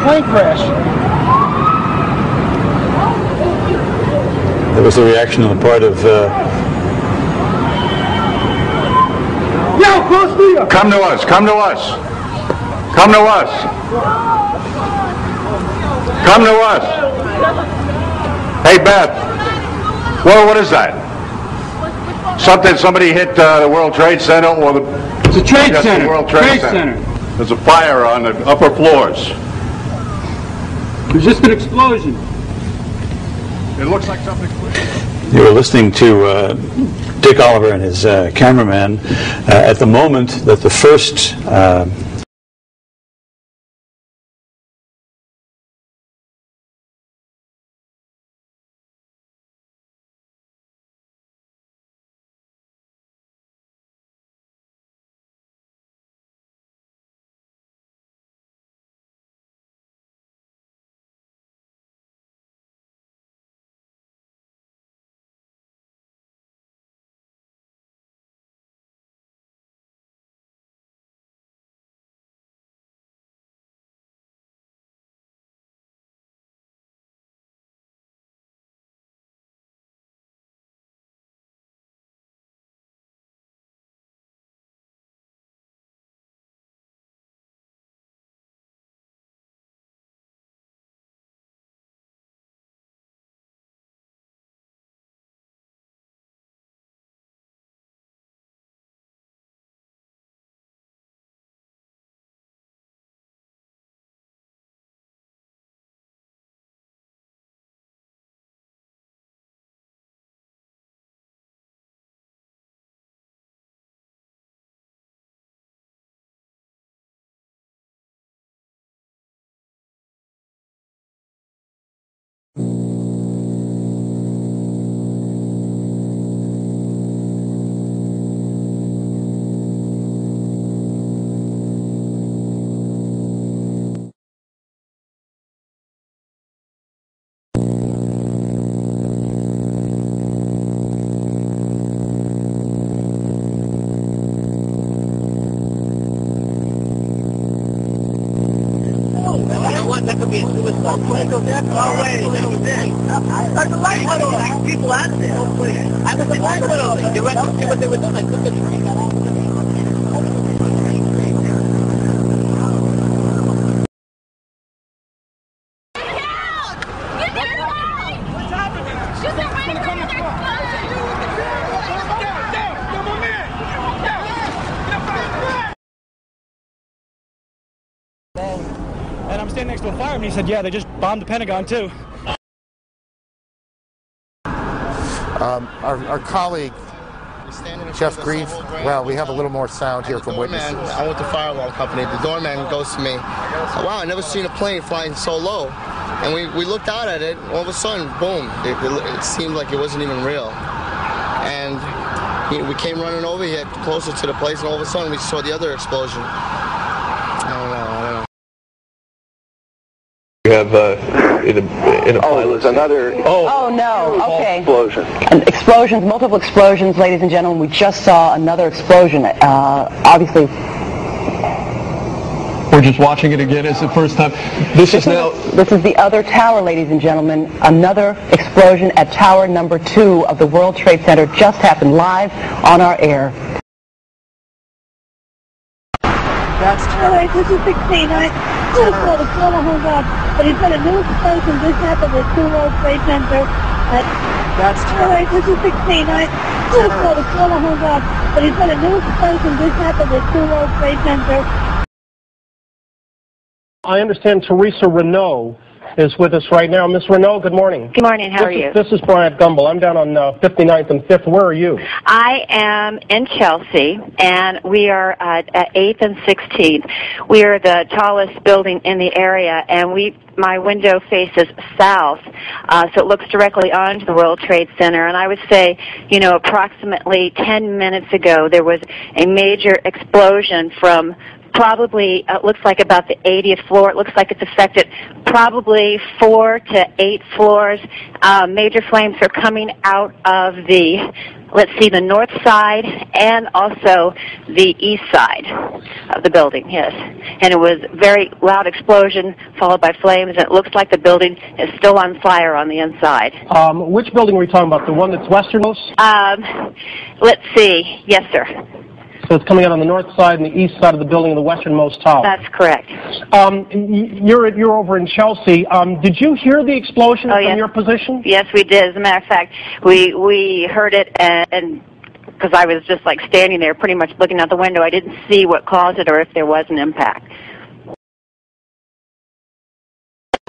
plane crash. There was a reaction on the part of... Come to us, come to us. Come to us. Come to us. Hey, Beth. Well, what is that? Somebody hit the World Trade Center or the... It's a trade center. The World Trade Center. There's a fire on the upper floors. There's just an explosion. It looks like something... You were listening to Dick Oliver and his cameraman at the moment that the first That could be a suicide. No way. Like the light went on. People out there. I was the light went on. They went to see what they were doing. I took it. And I'm standing next to a fireman. He said, yeah, they just bombed the Pentagon, too. Our colleague, Jeff Grieve, well, we have a little more sound here from witnesses. I went to fire alarm company. The doorman goes to me, wow, I never seen a plane flying so low. And we looked out at it, all of a sudden, boom, it seemed like it wasn't even real. And we came running over here closer to the place, and all of a sudden we saw the other explosion. I don't know. You have in a pilot. Another. Oh no. Okay. Explosion. Explosions, multiple explosions, ladies and gentlemen. We just saw another explosion. Obviously. We're just watching it again. It's the first time. This is the other tower, ladies and gentlemen. Another explosion at tower number 2 of the World Trade Center just happened live on our air. That's terrible. This is 16. I just saw the phone hung up, but he said a new explosion just happened at 2 World Trade Center. That's terrible. This is 16. I just saw the phone hung up, but he said a new explosion just happened at 2 World Trade Center. I understand Teresa Renault is with us right now. Miss Renault, good morning. Good morning. How are you? This is Bryant Gumbel. I'm down on 59th and 5th. Where are you? I am in Chelsea, and we are at 8th and 16th. We are the tallest building in the area, and my window faces south, so it looks directly onto the World Trade Center. And I would say, approximately 10 minutes ago, there was a major explosion from probably looks like about the 80th floor. It looks like it's affected probably 4 to 8 floors. Major flames are coming out of the, let's see, the north side and also the east side of the building, yes. And it was a very loud explosion followed by flames, and it looks like the building is still on fire on the inside. Which building are we talking about? The one that's westernmost? Let's see. Yes, sir. So it's coming out on the north side and the east side of the building of the westernmost tower. That's correct. You're over in Chelsea. Did you hear the explosion from your position? Yes, we did. As a matter of fact, we heard it, and because I was just like standing there pretty much looking out the window, I didn't see what caused it or if there was an impact.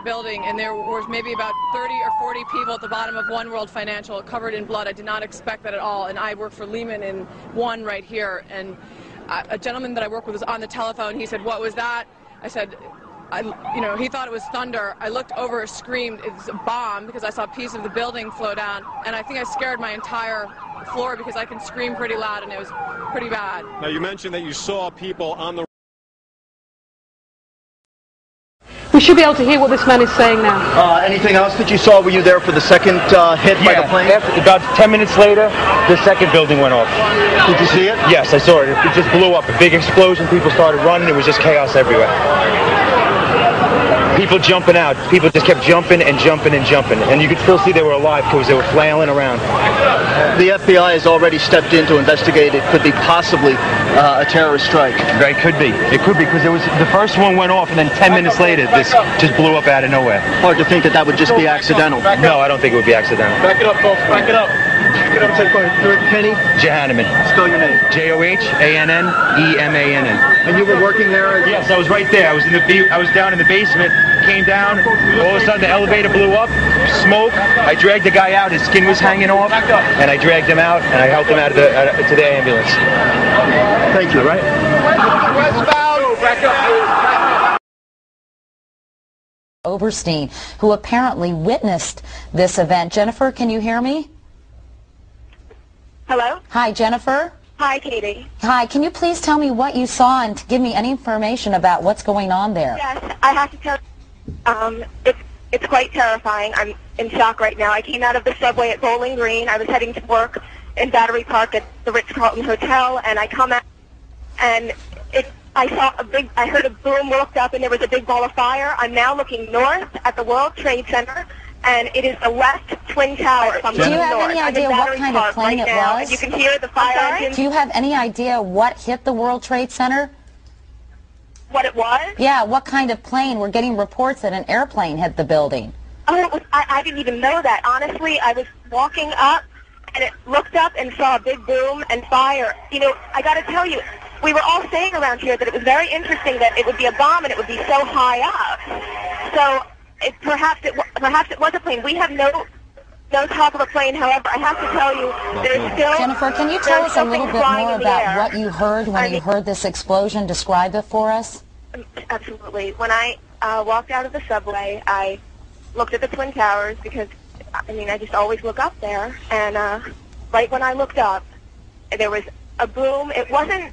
Building, and there was maybe about 30 or 40 people at the bottom of One World Financial covered in blood. I did not expect that at all, and I work for Lehman in One right here, and a gentleman that I work with was on the telephone. He said, "What was that?" I said, he thought it was thunder. I looked over, screamed, "It's a bomb," because I saw a piece of the building flow down, and I think I scared my entire floor because I can scream pretty loud, and it was pretty bad. Now, you mentioned that you saw people on the... We should be able to hear what this man is saying now. Anything else that you saw? Were you there for the second hit by the plane? About 10 minutes later, the second building went off. Did you see it? Yes, I saw it. It just blew up. A big explosion. People started running. It was just chaos everywhere. People jumping out. People just kept jumping and jumping and jumping. And you could still see they were alive because they were flailing around. The FBI has already stepped in to investigate. It could be possibly a terrorist strike. Right, could be. It could be because it was the first one went off and then 10 minutes later this just blew up out of nowhere. Hard to think that would just be accidental. No, I don't think it would be accidental. Back it up, folks. Back it up. Kenny? Johanneman. Spell your name. Johannemann. And you were working there? Yes, I was right there. I was down in the basement, came down, all of a sudden the elevator blew up, smoke. I dragged the guy out, his skin was hanging off, and I dragged him out, and I helped him out to the ambulance. Thank you. All right? Westbound! Back up. Oberstein, who apparently witnessed this event. Jennifer, can you hear me? Hello? Hi, Jennifer. Hi, Katie. Hi, can you please tell me what you saw and to give me any information about what's going on there? Yes, I have to tell you, it's quite terrifying. I'm in shock right now. I came out of the subway at Bowling Green. I was heading to work in Battery Park at the Ritz-Carlton Hotel, and I come out, and I heard a boom, looked up, and there was a big ball of fire. I'm now looking north at the World Trade Center, and it is the west twin tower. Do you have any idea what kind of plane it was? You can hear the fire engine. Do you have any idea what hit the World Trade Center? What it was? Yeah, what kind of plane? We're getting reports that an airplane hit the building. Oh, I didn't even know that. Honestly, I was walking up, and it looked up and saw a big boom and fire. You know, I got to tell you, we were all saying around here that it was very interesting that it would be a bomb and it would be so high up. So perhaps it was a plane. We have no talk of a plane. However, I have to tell you, there's still... Jennifer, can you tell us a little bit more about what you heard when you heard this explosion? Describe it for us. Absolutely. When I walked out of the subway, I looked at the Twin Towers because, I mean, I just always look up there. And right when I looked up, there was a boom. It wasn't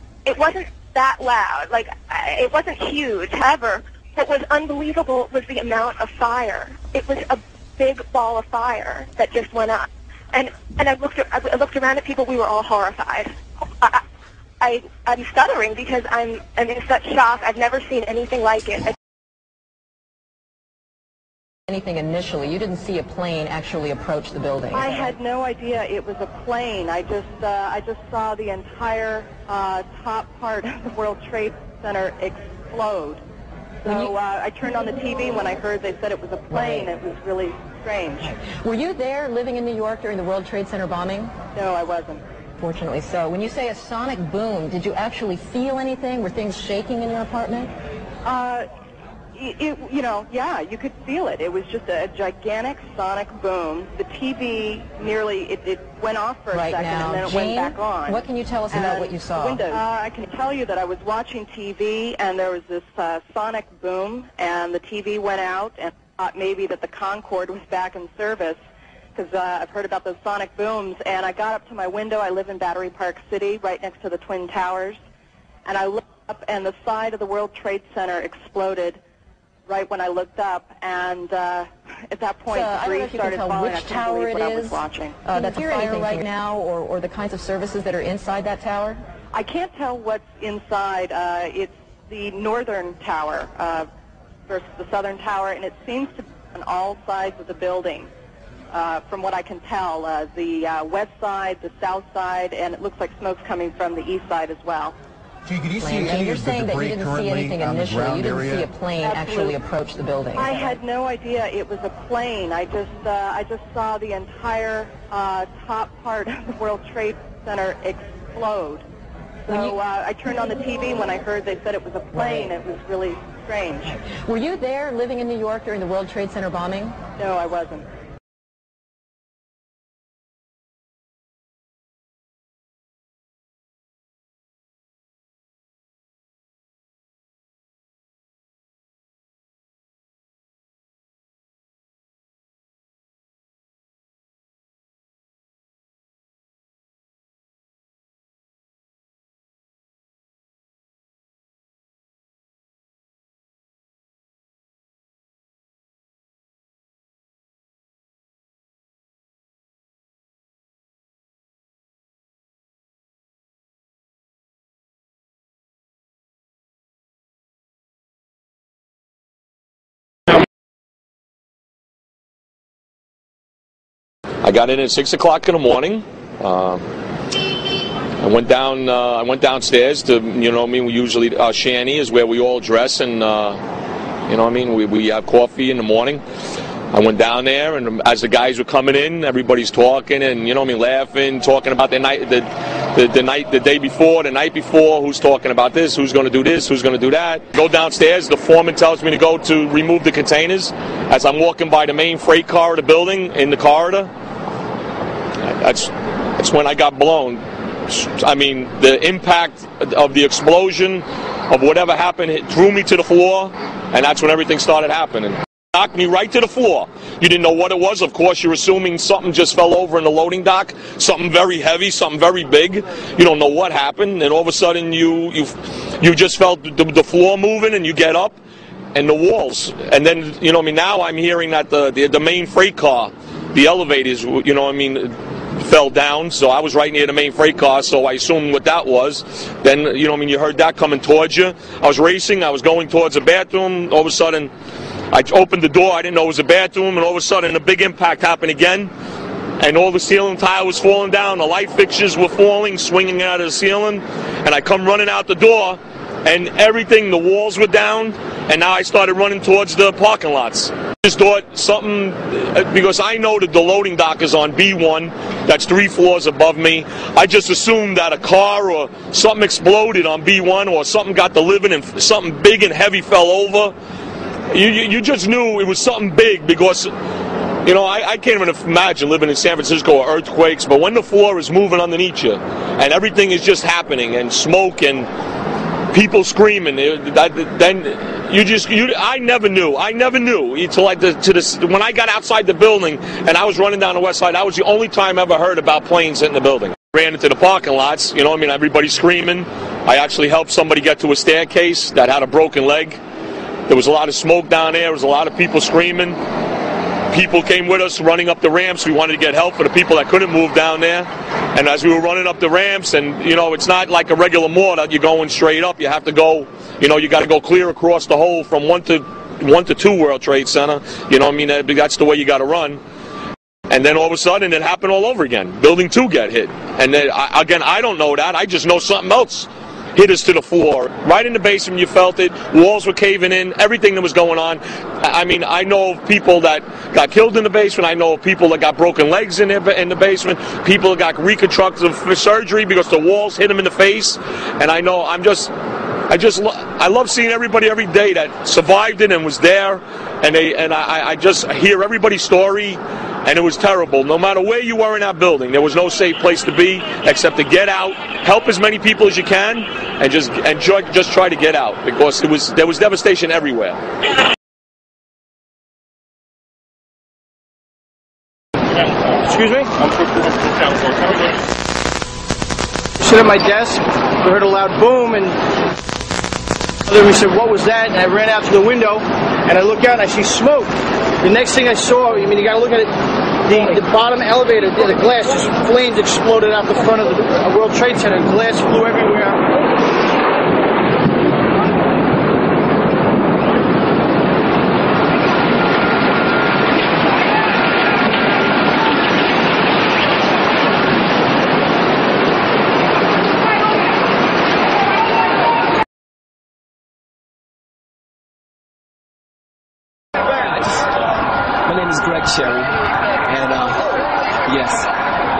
that loud. Like, it wasn't huge. However, what was unbelievable was the amount of fire. It was a big ball of fire that just went up. And I looked around at people. We were all horrified. I'm stuttering because I'm in such shock. I've never seen anything like it. Anything initially? You didn't see a plane actually approach the building. I had no idea it was a plane. I just saw the entire top part of the World Trade Center explode. So I turned on the TV when I heard they said it was a plane. It was really strange. Were you there living in New York during the World Trade Center bombing? No, I wasn't. Fortunately so. When you say a sonic boom, did you actually feel anything? Were things shaking in your apartment? Yeah, you could feel it. It was just a gigantic sonic boom. The TV it went off for a second and then it went back on. What can you tell us about what you saw? I can tell you that I was watching TV and there was this sonic boom and the TV went out and I thought maybe that the Concorde was back in service because I've heard about those sonic booms. And I got up to my window. I live in Battery Park City right next to the Twin Towers. And I looked And the side of the World Trade Center exploded right when I looked up, and at that point, debris started falling. Which tower it is that's afire right now, or the kinds of services that are inside that tower? I can't tell what's inside. It's the northern tower versus the southern tower, and it seems to be on all sides of the building. From what I can tell, the west side, the south side, and it looks like smoke's coming from the east side as well. Gee, could you see any of the debris currently on the ground area? You didn't see a plane actually approach the building. I had no idea it was a plane. I just saw the entire top part of the World Trade Center explode. So I turned on the TV when I heard they said it was a plane. It was really strange. Were you there living in New York during the World Trade Center bombing? No, I wasn't. I got in at 6 o'clock in the morning. I went downstairs to, you know what I mean, we usually, our shanty is where we all dress, and, you know what I mean, we have coffee in the morning. I went down there, and as the guys were coming in, everybody's talking and, you know what I mean, laughing, talking about the night, the day before, the night before, who's talking about this, who's going to do this, who's going to do that. Go downstairs, the foreman tells me to go to remove the containers. As I'm walking by the main freight car of the building, in the corridor, that's when I got blown. I mean, the impact of the explosion, of whatever happened, it threw me to the floor, and that's when everything started happening. Knocked me right to the floor. You didn't know what it was. Of course, you're assuming something just fell over in the loading dock, something very heavy, something very big. You don't know what happened, and all of a sudden you just felt the floor moving, and you get up, and the walls. And then, you know what I mean, now I'm hearing that the main freight car, the elevators, you know what I mean, fell down. So I was right near the main freight car, so I assumed what that was. Then, you know what I mean, you heard that coming towards you. I was racing, I was going towards the bathroom. All of a sudden, I opened the door, I didn't know it was a bathroom, and all of a sudden a big impact happened again, and all the ceiling tile was falling down, the light fixtures were falling, swinging out of the ceiling, and I come running out the door, and everything, the walls were down, and now I started running towards the parking lots. I just thought something, because I know that the loading dock is on B1, that's 3 floors above me. I just assumed that a car or something exploded on B1, or something got delivered and something big and heavy fell over. You just knew it was something big, because, you know, I can't even imagine living in San Francisco or earthquakes, but when the floor is moving underneath you and everything is just happening and smoke and people screaming, then I never knew until when I got outside the building and I was running down the west side. That was the only time I ever heard about planes hitting the building. Ran into the parking lots, you know what I mean, everybody screaming. I actually helped somebody get to a staircase that had a broken leg. There was a lot of smoke down there. There was a lot of people screaming. People came with us running up the ramps. We wanted to get help for the people that couldn't move down there. And as we were running up the ramps, and, you know, it's not like a regular mall that you're going straight up. You have to go, you know, you got to go clear across the whole from 1 to 2 World Trade Center. You know what I mean? That's the way you got to run. And then all of a sudden it happened all over again. Building 2 got hit. And then, again, I don't know that. I just know something else hit us to the floor. Right in the basement, you felt it. Walls were caving in. Everything that was going on. I mean, I know of people that got killed in the basement. I know of people that got broken legs in the basement. People that got reconstructive surgery because the walls hit them in the face. And I know, I love seeing everybody every day that survived it and was there. And I just hear everybody's story. And it was terrible. No matter where you were in that building, there was no safe place to be except to get out, help as many people as you can, and just try to get out, because there was devastation everywhere. Excuse me? Sit at my desk. We heard a loud boom, and Then we said, what was that? And I ran out to the window, and I look out and I see smoke. The next thing I saw, I mean, you got to look at it, the bottom elevator, the glass, just flames exploded out the front of the World Trade Center. Glass flew everywhere. My name is Greg Sherry, and yes,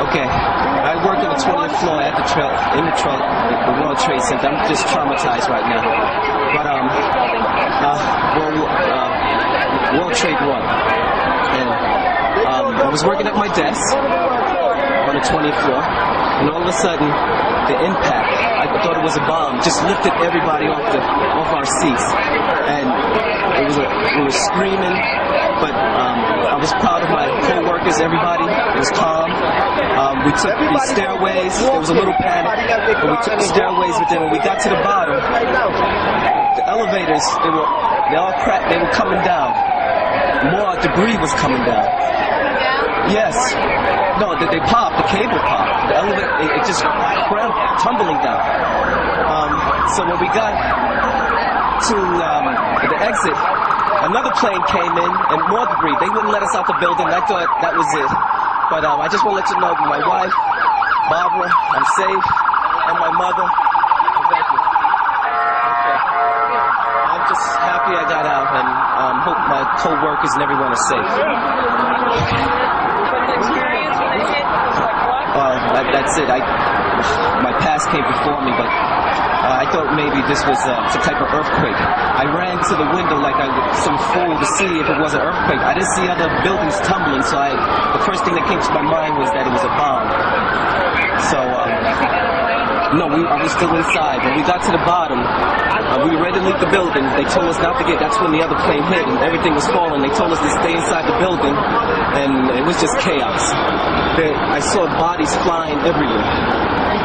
okay. I work on the 20th floor at the World Trade Center. I'm just traumatized right now. But World Trade 1, and I was working at my desk on the 20th floor, and all of a sudden, the impact, I thought it was a bomb, just lifted everybody off our seats, and we were screaming. But I was proud of my co-workers, everybody. It was calm. We took the stairways. There was a little panic, but we took the stairways. But then when we got to the bottom, the elevators, they all cracked. They were coming down. More debris was coming down. Yes. No, they popped. The cable popped. The elevator, it just cramped, tumbling down. So when we got to the exit, another plane came in and more debris. They wouldn't let us out the building. I thought that was it. But I just want to let you know that my wife, Barbara, I'm safe, and my mother. Thank you. Okay. I'm just happy I got out, and hope my co-workers and everyone is safe. That's it. My past came before me, but I thought maybe this was some type of earthquake. I ran to the window like I was some fool to see if it was an earthquake. I didn't see other buildings tumbling, so the first thing that came to my mind was that it was a bomb. So, no, I was still inside. When we got to the bottom, we were ready to leave the building. They told us not to get. That's when the other plane hit and everything was falling. They told us to stay inside the building, and it was just chaos. I saw bodies flying everywhere.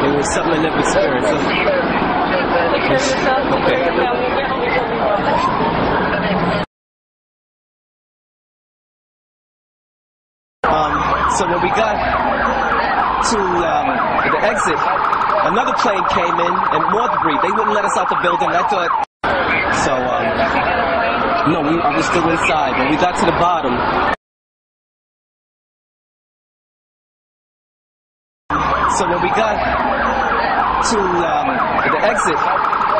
It was something I never experienced. Okay. So when we got to the exit, another plane came in and more debris. They wouldn't let us out the building. I thought so. No, I was still inside. When we got to the bottom. So when we got to the exit,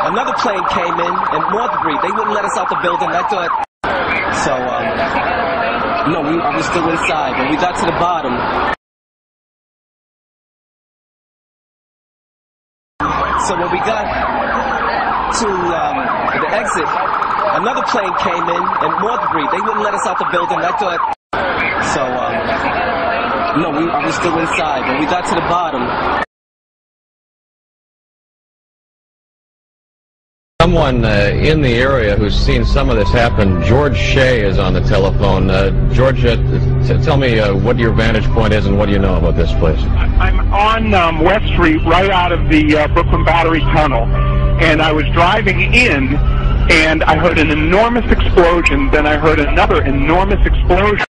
another plane came in and more debris. They wouldn't let us out the building. I thought so. No, I was still inside. When we got to the bottom. So when we got to the exit, another plane came in and more debris. They wouldn't let us out the building. I thought so. No, I was still inside. When we got to the bottom. Someone in the area who's seen some of this happen, George Shea, is on the telephone. George, tell me what your vantage point is and what do you know about this place? I'm on West Street, right out of the Brooklyn Battery Tunnel, and I was driving in, and I heard an enormous explosion, then I heard another enormous explosion.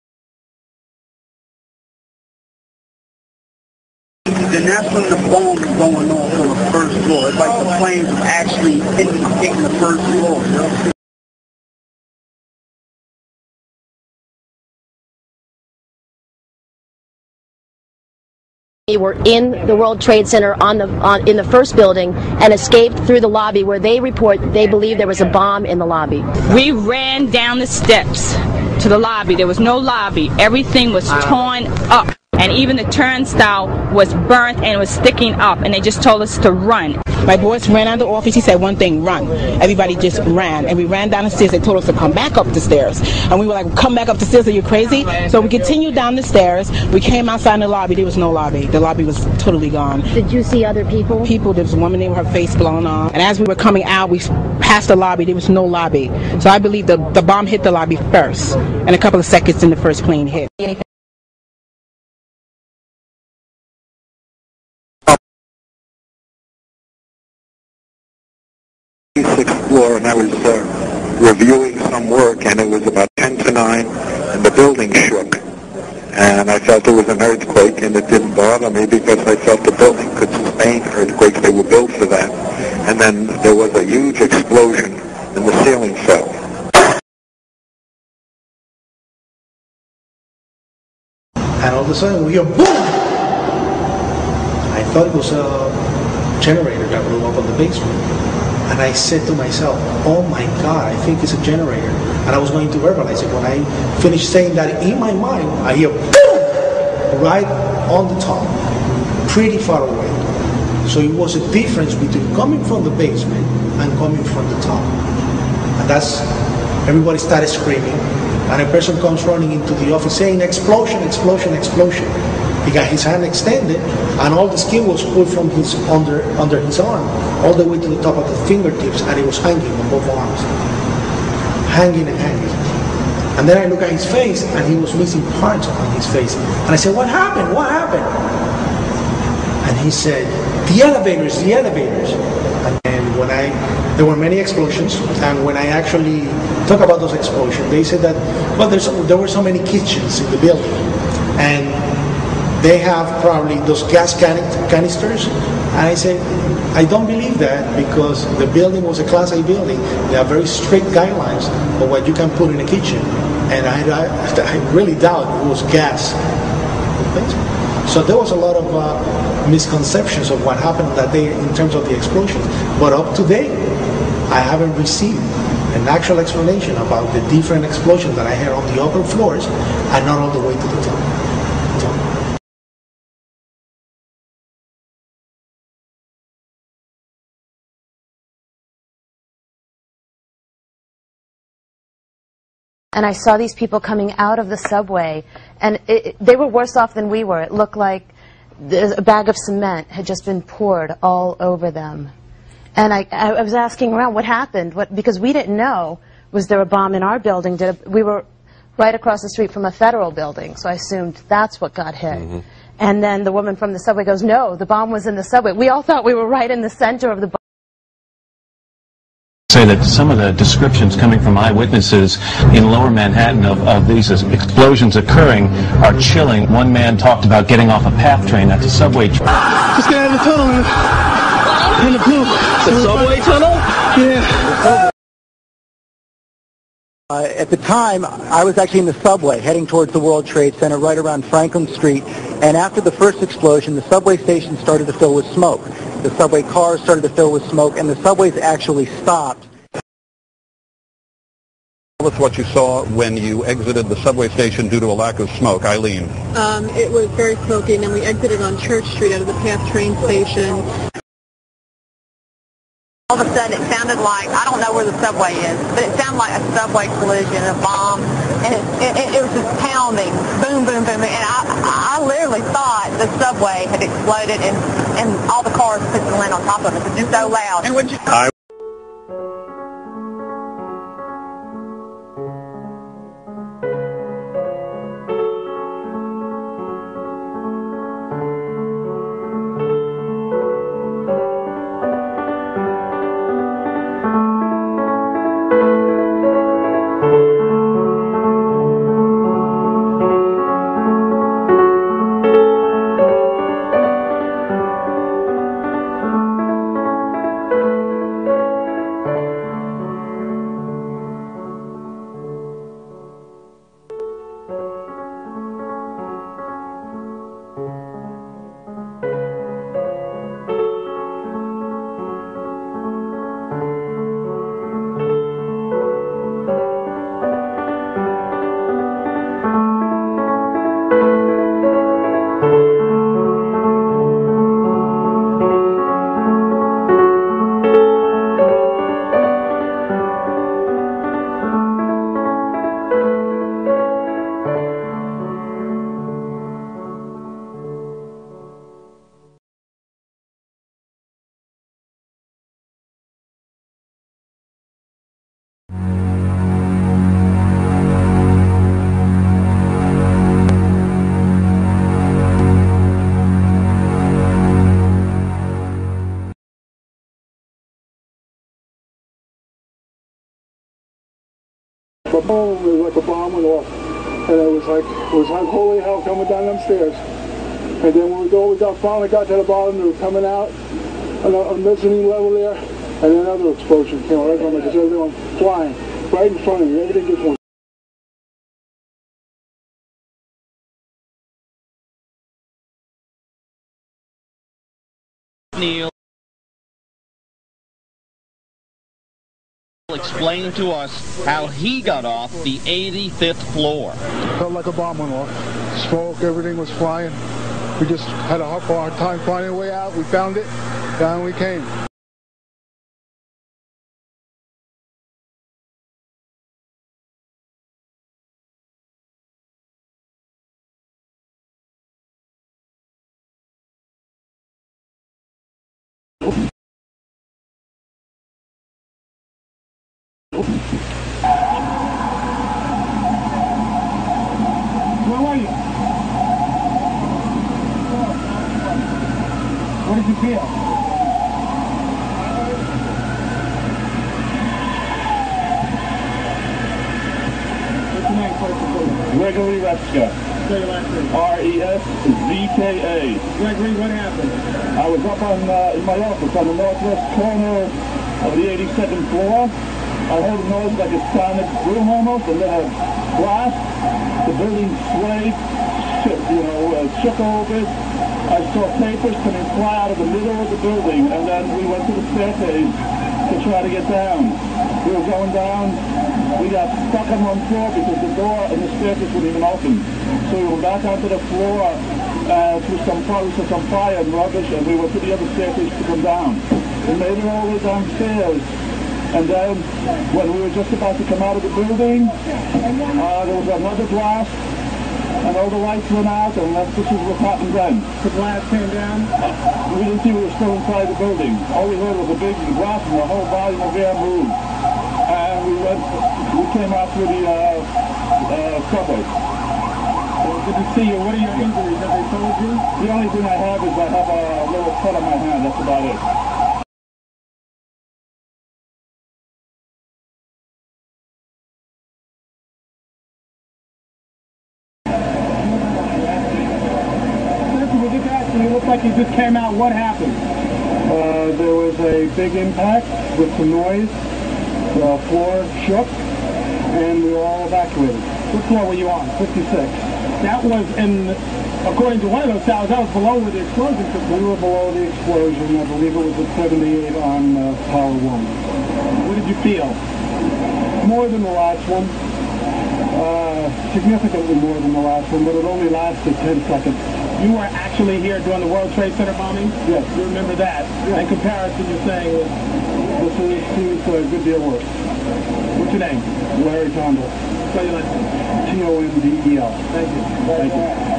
And that's when the bomb was going off on the first floor. It's like the planes were actually hitting the first floor. We were in the World Trade Center in the first building and escaped through the lobby where they believe there was a bomb in the lobby. We ran down the steps to the lobby. There was no lobby. Everything was torn up. And even the turnstile was burnt and was sticking up, and they just told us to run. My boss ran out of the office. He said one thing, run. Everybody just ran, and we ran down the stairs. They told us to come back up the stairs, and we were like, come back up the stairs, are you crazy? So we continued down the stairs. We came outside in the lobby. There was no lobby. The lobby was totally gone. Did you see other people? People. There was a woman there with her face blown off, and as we were coming out, we passed the lobby. There was no lobby. So I believe the bomb hit the lobby first, and a couple of seconds in the first plane hit. Floor. floor, and I was reviewing some work, and it was about 10 to 9, and the building shook. And I felt it was an earthquake, and it didn't bother me because I felt the building could sustain earthquakes. They were built for that. And then there was a huge explosion, and the ceiling fell. And all of a sudden we hear boom! I thought it was a generator that blew up on the basement. And I said to myself, oh my God, I think it's a generator. And I was going to verbalize it. When I finished saying that in my mind, I hear boom! Right on the top, pretty far away. So it was a difference between coming from the basement and coming from the top. And that's, everybody started screaming. And a person comes running into the office saying, explosion, explosion, explosion. He got his hand extended, and all the skin was pulled from his under his arm, all the way to the top of the fingertips, and it was hanging on both arms. Hanging and hanging. And then I look at his face, and he was missing parts on his face. And I said, what happened? What happened? And he said, the elevators, the elevators. And when there were many explosions, and when I actually talk about those explosions, they said that, well, there were so many kitchens in the building, and they have probably those gas canisters. And I said, I don't believe that, because the building was a Class A building. They have very strict guidelines of what you can put in a kitchen. And I really doubt it was gas. So there was a lot of misconceptions of what happened that day in terms of the explosions. But up to date, I haven't received an actual explanation about the different explosions that I heard on the upper floors and not all the way to the top. And I saw these people coming out of the subway, and they were worse off than we were. It looked like a bag of cement had just been poured all over them. And I was asking around what happened, because we didn't know, was there a bomb in our building? We were right across the street from a federal building, so I assumed that's what got hit. Mm-hmm. And then the woman from the subway goes, no, the bomb was in the subway. We all thought we were right in the center of the bomb. Say that some of the descriptions coming from eyewitnesses in lower Manhattan of these explosions occurring are chilling. One man talked about getting off a PATH train, that's a subway train. Just get out of the tunnel in the blue. The subway tunnel? Yeah. At the time, I was actually in the subway heading towards the World Trade Center right around Franklin Street, and after the first explosion, the subway station started to fill with smoke. The subway cars started to fill with smoke, and the subways actually stopped. Tell us what you saw when you exited the subway station due to a lack of smoke. Eileen. It was very smoky, and then we exited on Church Street out of the PATH train station. All of a sudden, it sounded like, I don't know where the subway is, but it sounded like a subway collision, a bomb, and it was just pounding, boom, boom, boom, and I literally thought the subway had exploded, and all the cars couldn't land on top of it. It was so loud. And when you boom, it was like a bomb went off. And it was like holy hell coming down them stairs. And then when we finally got to the bottom, they were coming out on a mezzanine level there, and another explosion came right on me because everyone flying right in front of me. Everything just went. Neil explained to us how he got off the 85th floor. Felt like a bomb went off. Smoke, everything was flying. We just had a hard time finding a way out. We found it, down we came. Where were you? What did you feel? What's your name, first of all? Gregory Reska. Say your last name. R-E-S-Z-K-A. Gregory, what happened? I was up on in my office on the northwest corner of the 82nd floor. I heard a noise like a sonic boom almost, and then a blast. The building swayed, shook a little bit. I saw papers coming fly out of the middle of the building, and then we went to the staircase to try to get down. We were going down. We got stuck on one floor because the door and the staircase wouldn't even open. So we went back onto the floor through some fire and rubbish, and we went to the other staircase to come down. We made it all the way downstairs. And then, when we were just about to come out of the building, there was another blast, and all the lights went out, and this is what happened then. The blast came down? We didn't see we were still inside the building. All we heard was a big blast, and the whole volume of air moved. And we came out through the subway. Good to see you. What are your injuries? Have they told you? The only thing I have is I have a little cut on my hand. That's about it. It looked like you just came out. What happened? There was a big impact with some noise. The floor shook, and we were all evacuated. What floor were you on? 56. That was according to one of those towers, that was below where the explosion took place. We were below the explosion. I believe it was at 78 on Tower 1. What did you feel? More than the last one. Significantly more than the last one, but it only lasted 10 seconds. You were actually here during the World Trade Center bombing? Yes. You remember that? Yes. In comparison, you're saying this seems a good deal worse. What's your name? Larry Tondel. Spell your last name. T-O-N-D-E-L. Thank you. Thank you.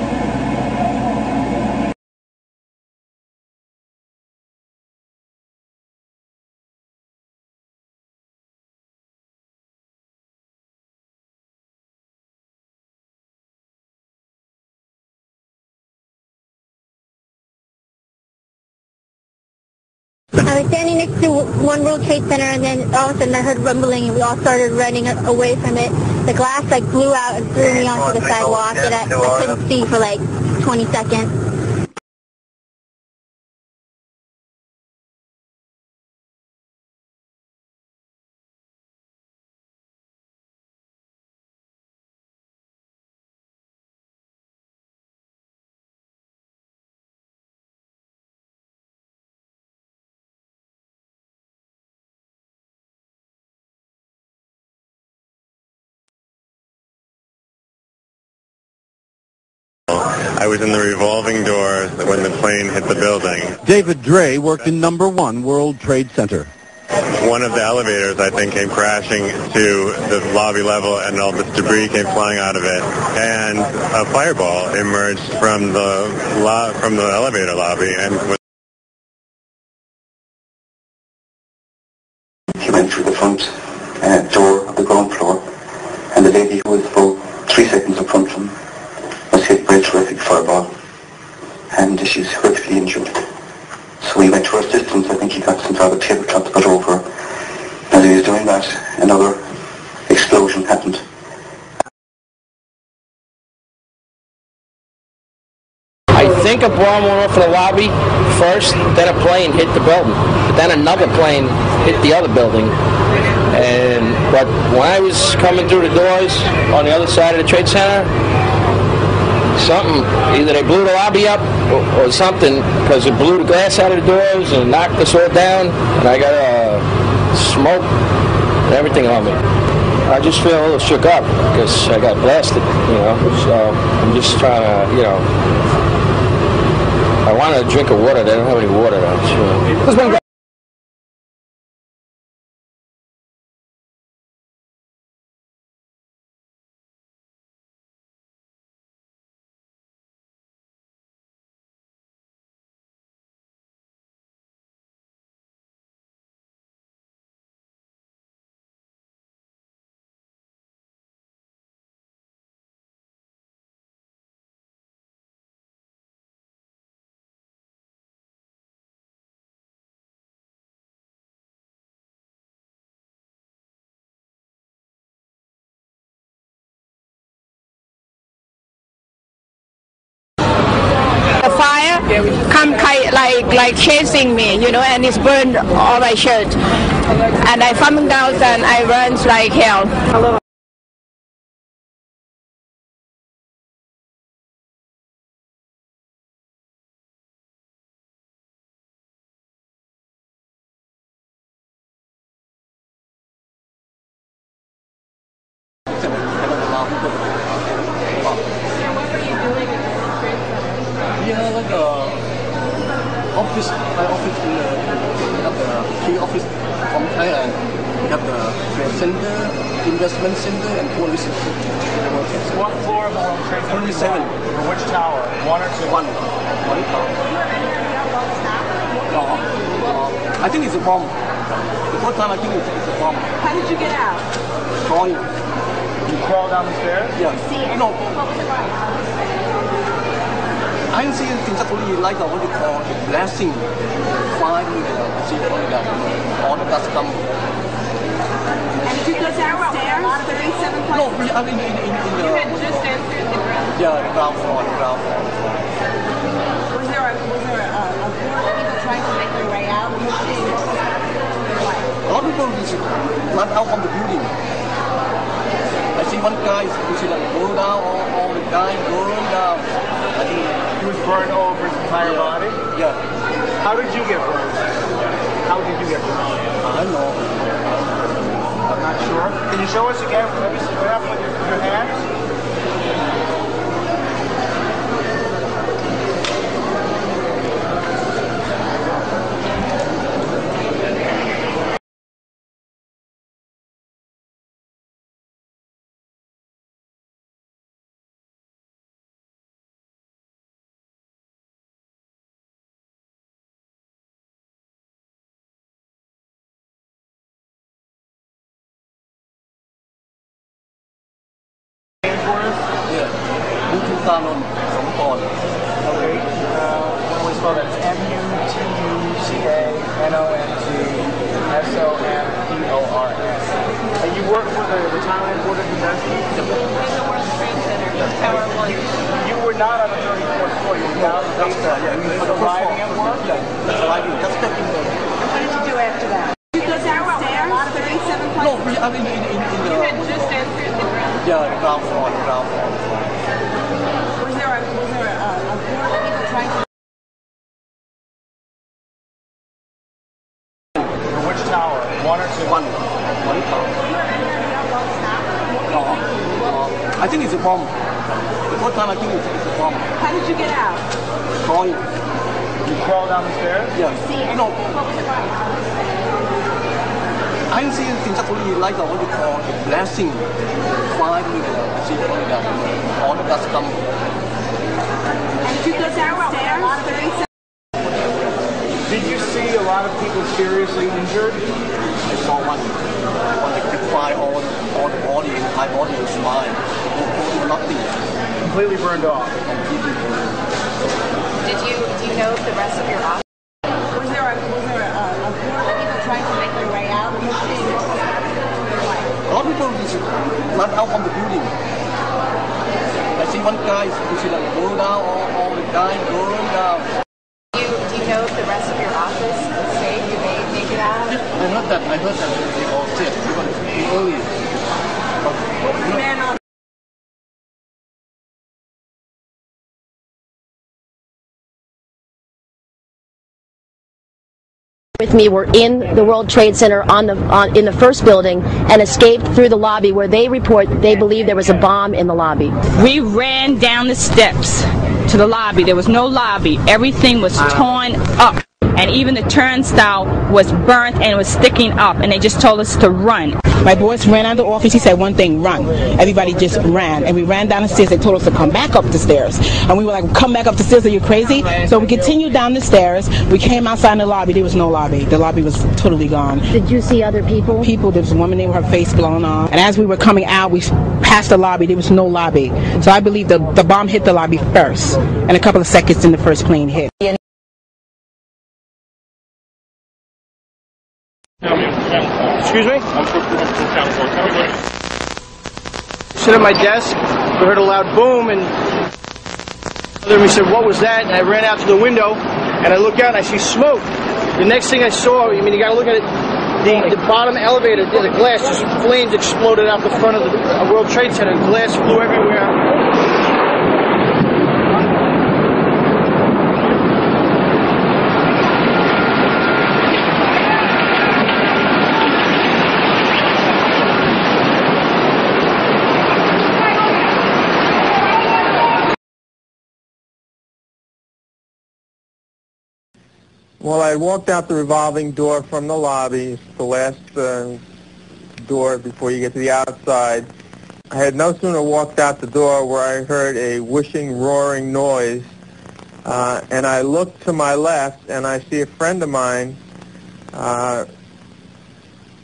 I was standing next to one World Trade Center, and then all of a sudden I heard rumbling, and we all started running away from it. The glass blew out and threw me onto the sidewalk, and I couldn't see for 20 seconds. I was in the revolving doors when the plane hit the building. David Dre worked in number 1 World Trade Center. One of the elevators, I think, came crashing to the lobby level, and all this debris came flying out of it. And a fireball emerged from the elevator lobby and was... He went through the front door of the ground floor, and the lady who was about 3 seconds in front of him was hit by a terrific fireball, and she's horrifically injured. So we went to her assistance. I think he got some sort of tabletop to put over her. As he was doing that, another explosion happened, think a bomb went off in the lobby first, then a plane hit the building, but then another plane hit the other building. But when I was coming through the doors on the other side of the Trade Center, something, either they blew the lobby up or something, because it blew the glass out of the doors and knocked us all down, and I got smoke and everything on me. I just feel a little shook up because I got blasted, so I'm just trying to, I wanted a drink of water. They don't have any water though. The fire come like chasing me, and it's burned all my shirt. And I falling down and I run like hell. Office, my office in we have the key office from Thailand. We have the trade center, investment center, and police center. What floor of the World Trade Center? 27. Or which tower? One or two? One tower. I think it's a bomb. The first time I think it's a bomb. How did you get out? Crawling. You crawl down the stairs? Yeah. No. I see it exactly like what you call a blasting. Fire see all the dust come. And did you go downstairs? 37 No, I mean in the. You had just entered the ground. Yeah, the ground floor. Was there a group of people trying to make their way out? A lot of people run out from the building. I see one guy, you see that go down, all the guy going down. I think he was burned all over his entire body? Yeah. How did you get burned? How did you get burned? I don't know. I'm not sure. Can you show us again? Let me see what happened with your hands. Okay. What was spelled? That's M-U-T-U-C-A-N-O-N-T-S-O-M-P-O-R-S. And you work for the Thailand Board of Investment? In the World Trade Center, Tower 1. You were not on the 34th floor. You were down the basement. Yeah, you were arriving at work? That's arriving. Just stepping there. What did you do after that? Did you go downstairs? 37 No, I mean in the. You had just entered the ground. Yeah, the ground floor. Was there a group of people trying to? For which tower? One or two? One tower. I think it's a bomb. The first time I think it's a bomb. How did you get out? Crawling. You crawl down the stairs? Yeah. No. I see it exactly like what you call a blasting. Fire see all the dust come. And did you go downstairs? Did you see a lot of people seriously injured? I saw one that could fire all the body, my body was fine. Nothing. Completely burned off. Do you know the rest of your office? Was there a group of people trying to make their way out? A lot of people run out from the building. I see one guy, you see like go down, all the guy going down. Do you know if the rest of your office is safe? Did they make it out? I heard that they all said because early. With me were in the World Trade Center in the first building and escaped through the lobby where they believe there was a bomb in the lobby. We ran down the steps to the lobby. There was no lobby. Everything was torn up. And even the turnstile was burnt and it was sticking up, and they just told us to run. My boss ran out of the office. He said one thing, run. Everybody just ran. And we ran down the stairs. They told us to come back up the stairs. And we were like, come back up the stairs, are you crazy? So we continued down the stairs. We came outside in the lobby. There was no lobby. The lobby was totally gone. Did you see other people? People. There was a woman there with her face blown off. And as we were coming out, we passed the lobby. There was no lobby. So I believe the bomb hit the lobby first. And a couple of seconds then the first plane hit. Excuse me? Sit at my desk, we heard a loud boom, and then we said, what was that? And I ran out to the window, and I look out and I see smoke. The next thing I saw, I mean, you gotta look at it, the bottom elevator, the glass, just flames exploded out the front of the World Trade Center. Glass flew everywhere. Well, I walked out the revolving door from the lobby, it's the last door before you get to the outside. I had no sooner walked out the door where I heard a whooshing, roaring noise, and I looked to my left, and I see a friend of mine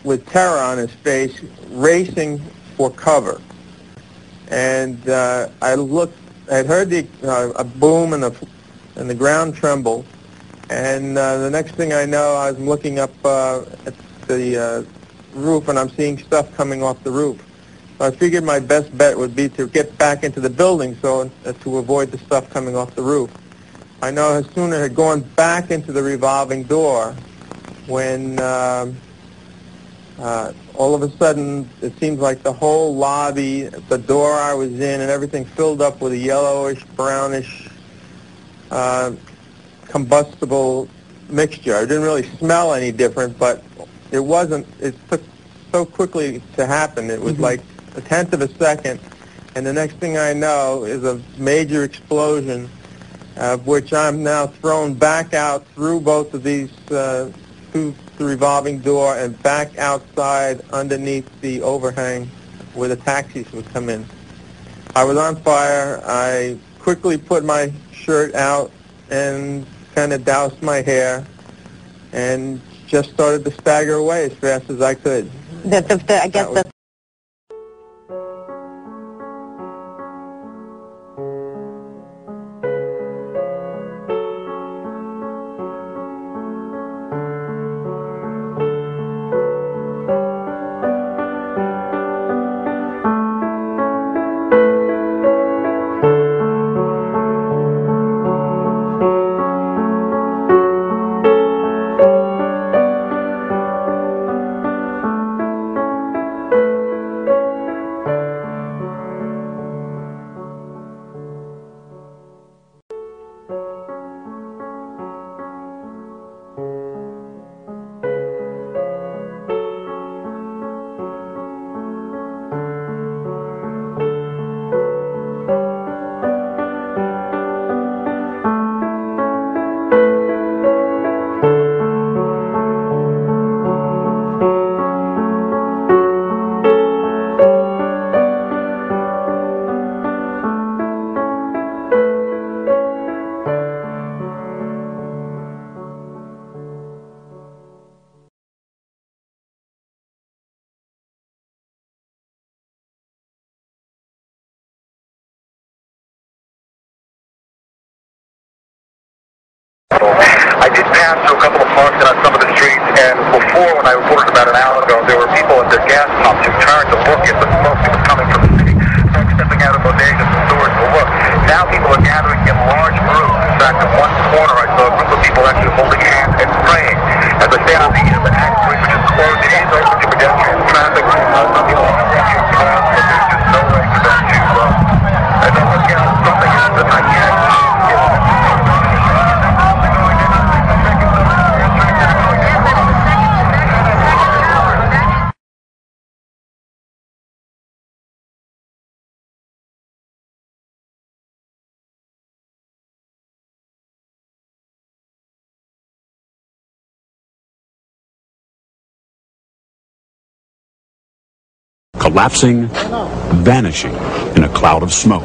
with terror on his face, racing for cover. And I had heard a boom and the ground tremble. And the next thing I know, I was looking up at the roof, and I'm seeing stuff coming off the roof. So I figured my best bet would be to get back into the building so to avoid the stuff coming off the roof. I know as soon as I had gone back into the revolving door when all of a sudden it seems like the whole lobby, the door I was in, and everything filled up with a yellowish, brownish, combustible mixture. I didn't really smell any different, but it took so quickly to happen. It was like a tenth of a second, and the next thing I know is a major explosion, of which I'm now thrown back out through both of these, through the revolving door and back outside underneath the overhang where the taxis would come in. I was on fire. I quickly put my shirt out and kind of doused my hair and just started to stagger away as fast as I could. I guess the I did pass through a couple of parks and on some of the streets, and before, when I reported about an hour ago, there were people at their gas pumps who turned to look at the smoke that was coming from the city. Folks stepping out of bodegas and stores to look. collapsing, vanishing in a cloud of smoke.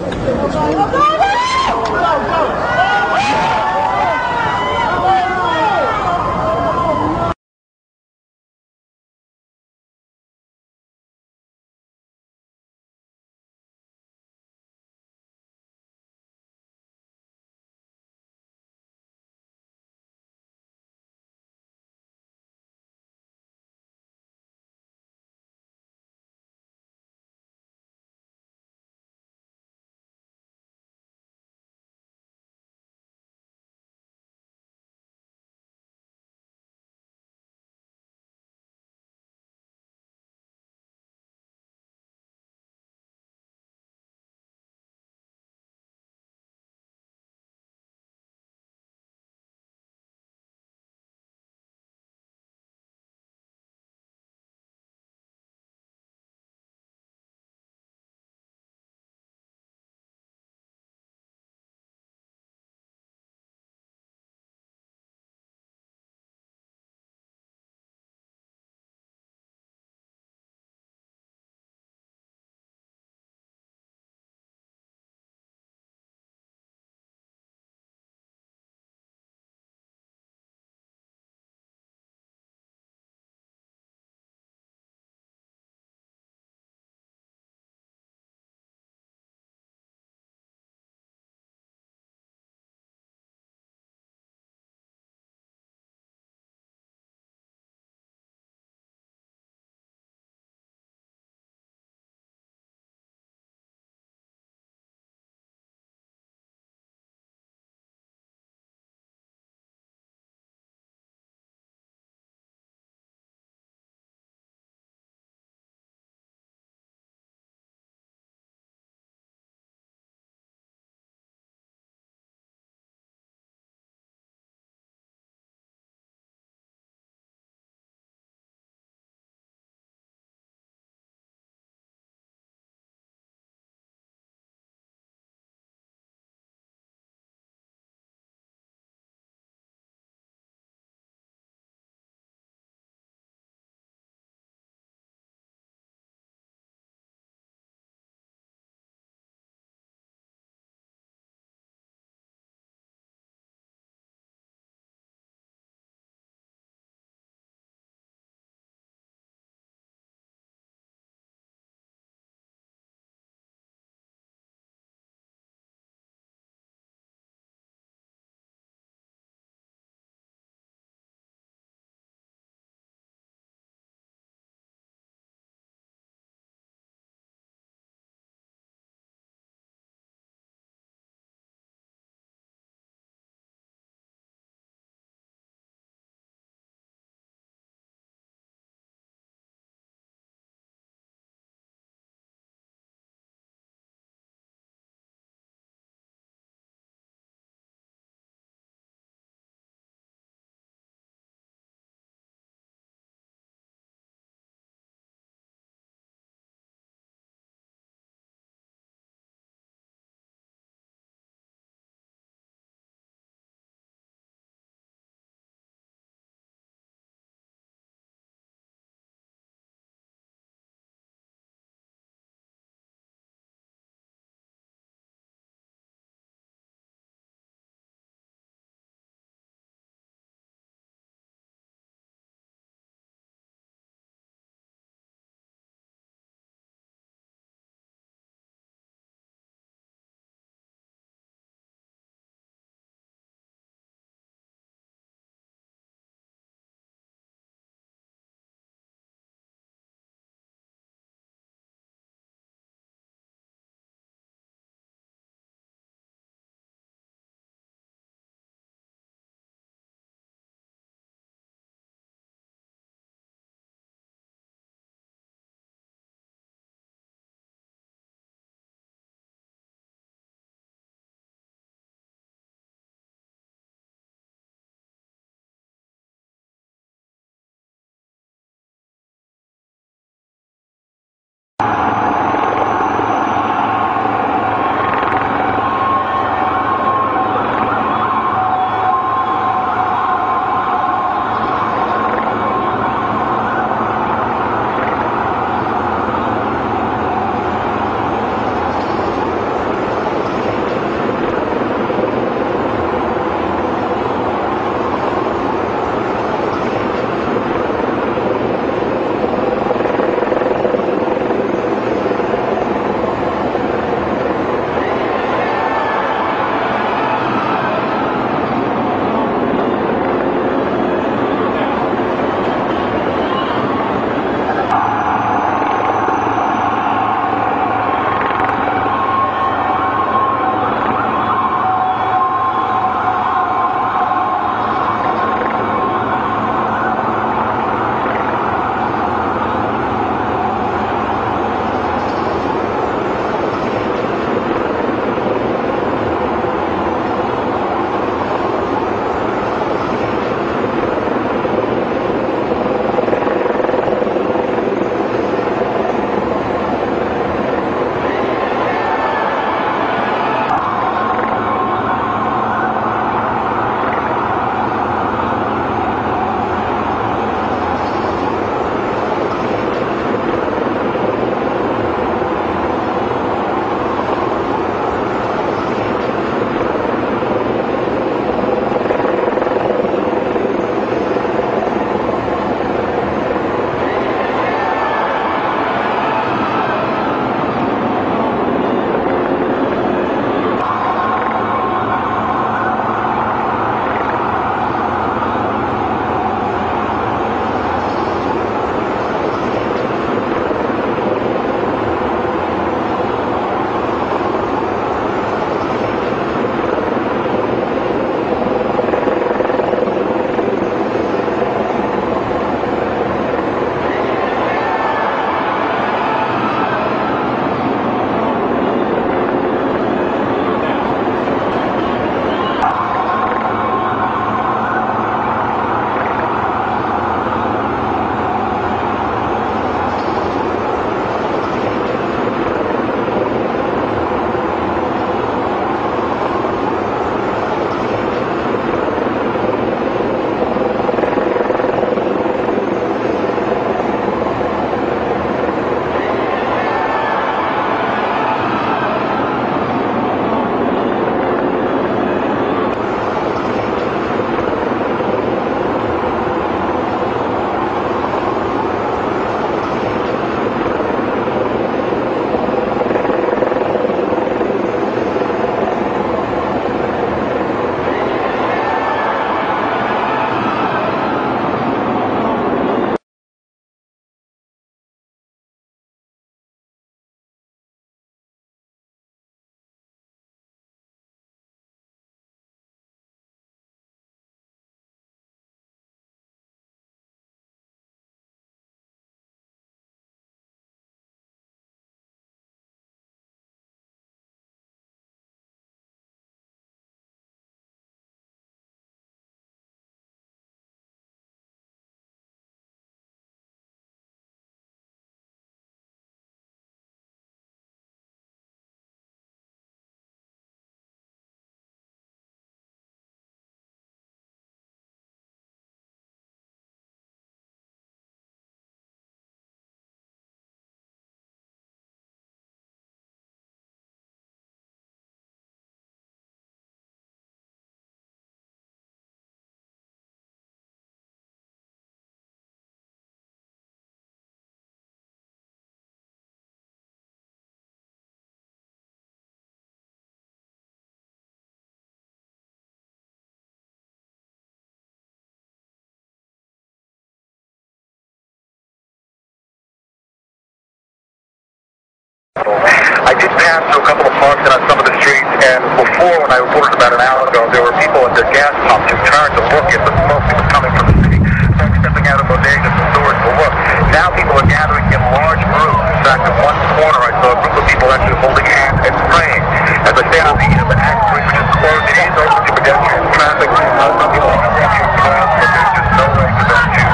I did pass through a couple of parks and on some of the streets, and before, when I reported about an hour ago, there were people at their gas pumps who turned to look at the smoke that was coming from the city, started stepping out of bodegas and stores to look. Now people are gathering in large groups. In fact, in one corner, I saw a group of people actually holding hands and praying. As I stand on the Manhattan Street, which is closed, it is open to pedestrian traffic. Some people are walking across, but there's just no way for them to,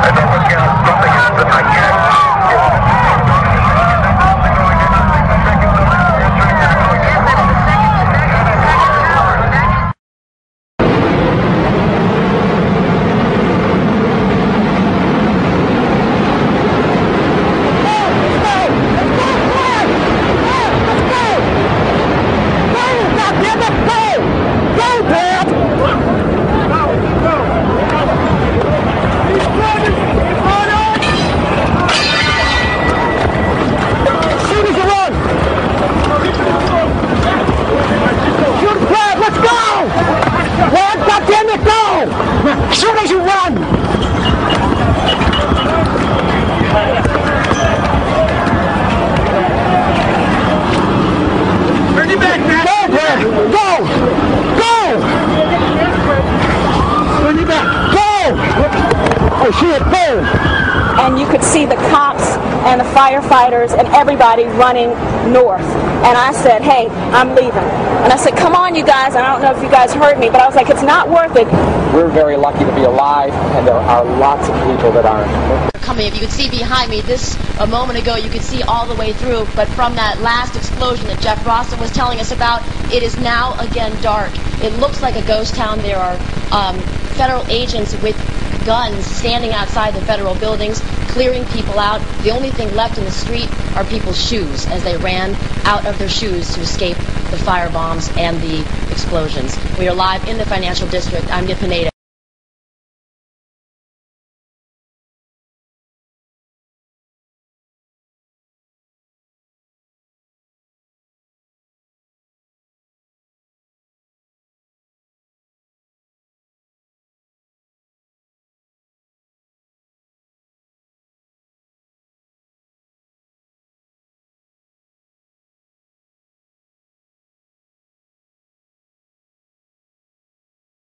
as I look out, something that I can't. As soon as you run! Bring it back, man! Go, Brad! Go! Go! Bring it back! Go! Oh, shit, boom! And you could see the cops and the firefighters and everybody running north. And I said, hey, I'm leaving. And I said, come on, you guys. And I don't know if you guys heard me, but I was like, it's not worth it. We're very lucky to be alive, and there are lots of people that aren't. Coming, if you could see behind me, this a moment ago, you could see all the way through, but from that last explosion that Jeff Rawson was telling us about, it is now again dark. It looks like a ghost town. There are federal agents with guns standing outside the federal buildings, clearing people out. The only thing left in the street are people's shoes as they ran out of their shoes to escape the fire bombs and the explosions. We are live in the financial district. I'm Nip Pineda.